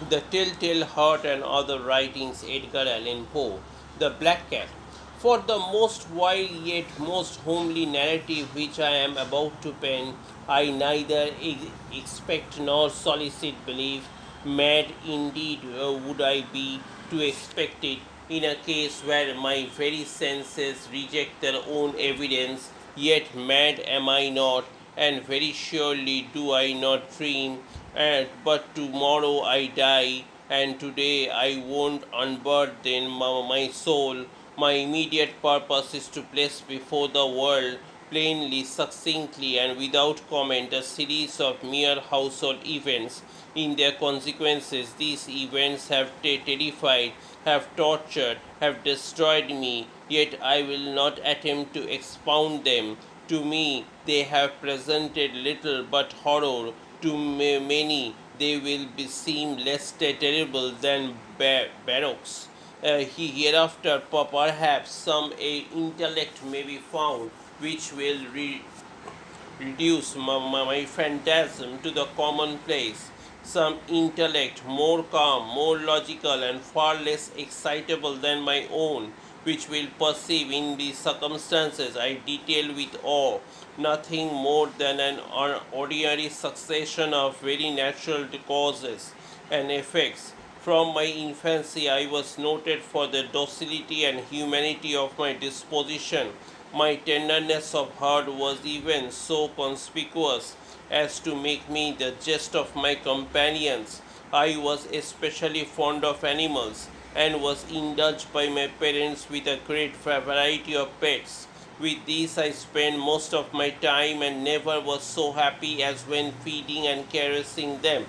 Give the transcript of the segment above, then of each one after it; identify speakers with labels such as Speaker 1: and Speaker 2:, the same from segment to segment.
Speaker 1: The Telltale Heart and Other Writings, Edgar Allan Poe, The Black Cat. For the most wild yet most homely narrative which I am about to pen, I neither expect nor solicit belief. Mad indeed would I be to expect it in a case where my very senses reject their own evidence, yet mad am I not, and very surely do I not dream, and but tomorrow I die, and today I won't unburden my soul. My immediate purpose is to place before the world, plainly, succinctly, and without comment, a series of mere household events. In their consequences, these events have terrified, have tortured, have destroyed me, yet I will not attempt to expound them. To me, they have presented little but horror. To many, they will seem less terrible than barracks. Hereafter, perhaps some intellect may be found which will reduce my phantasm to the commonplace. Some intellect more calm, more logical, and far less excitable than my own, which will perceive in the circumstances I detail with awe nothing more than an ordinary succession of very natural causes and effects. From my infancy, I was noted for the docility and humanity of my disposition. My tenderness of heart was even so conspicuous as to make me the jest of my companions. I was especially fond of animals and was indulged by my parents with a great variety of pets. With these I spent most of my time and never was so happy as when feeding and caressing them.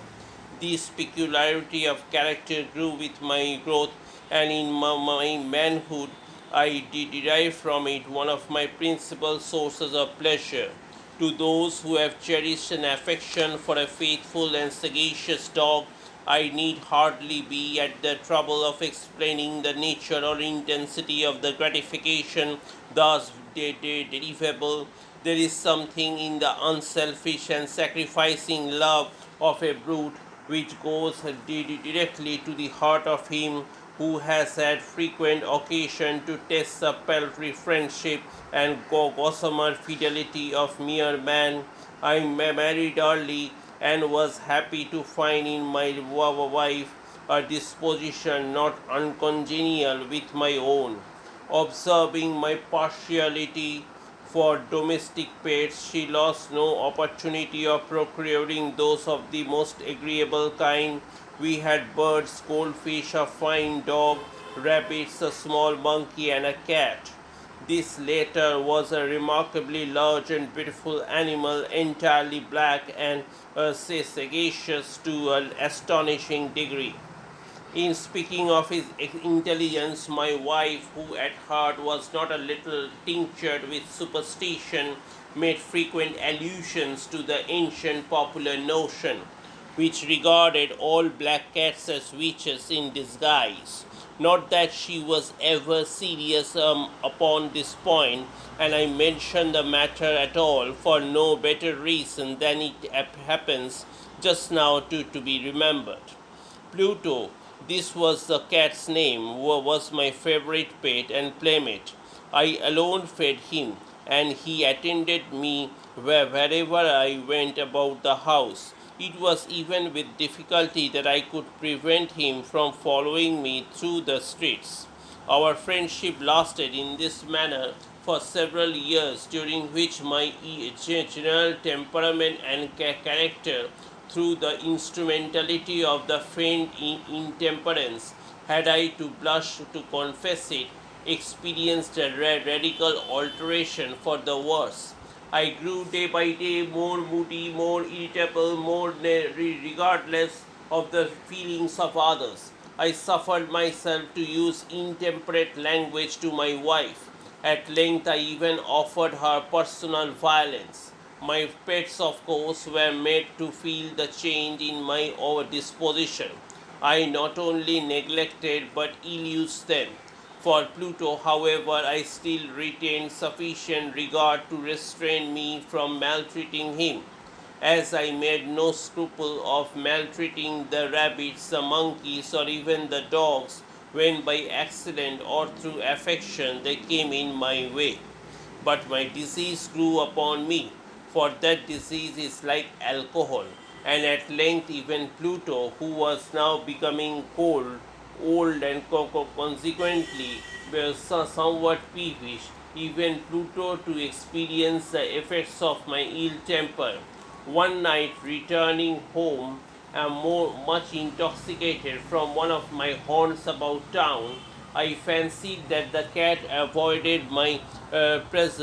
Speaker 1: This peculiarity of character grew with my growth, and in my manhood I derive from it one of my principal sources of pleasure. To those who have cherished an affection for a faithful and sagacious dog, I need hardly be at the trouble of explaining the nature or intensity of the gratification thus derivable. There is something in the unselfish and sacrificing love of a brute which goes directly to the heart of him who has had frequent occasion to test the paltry friendship and gossamer fidelity of mere man. I married early and was happy to find in my wife a disposition not uncongenial with my own. Observing my partiality for domestic pets, she lost no opportunity of procuring those of the most agreeable kind. We had birds, goldfish, a fine dog, rabbits, a small monkey, and a cat. This latter was a remarkably large and beautiful animal, entirely black and sagacious to an astonishing degree. In speaking of his intelligence, my wife, who at heart was not a little tinctured with superstition, made frequent allusions to the ancient popular notion, which regarded all black cats as witches in disguise. Not that she was ever serious upon this point, and I mention the matter at all for no better reason than it happens just now to be remembered. Pluto, this was the cat's name, was my favorite pet and playmate. I alone fed him, and he attended me wherever I went about the house. It was even with difficulty that I could prevent him from following me through the streets. Our friendship lasted in this manner for several years, during which my general temperament and character, through the instrumentality of the faint intemperance, had I to blush to confess it, experienced a radical alteration for the worse. I grew day by day more moody, more irritable, more regardless of the feelings of others. I suffered myself to use intemperate language to my wife. At length, I even offered her personal violence. My pets, of course, were made to feel the change in my disposition. I not only neglected but ill used them. For Pluto, however, I still retained sufficient regard to restrain me from maltreating him. as I made no scruple of maltreating the rabbits, the monkeys, or even the dogs when by accident or through affection they came in my way. But my disease grew upon me, for that disease is like alcohol. And at length, even Pluto, who was now becoming cold, old, and consequently was somewhat peevish, even Pluto to experience the effects of my ill temper. One night, returning home, much intoxicated from one of my haunts about town, I fancied that the cat avoided my presence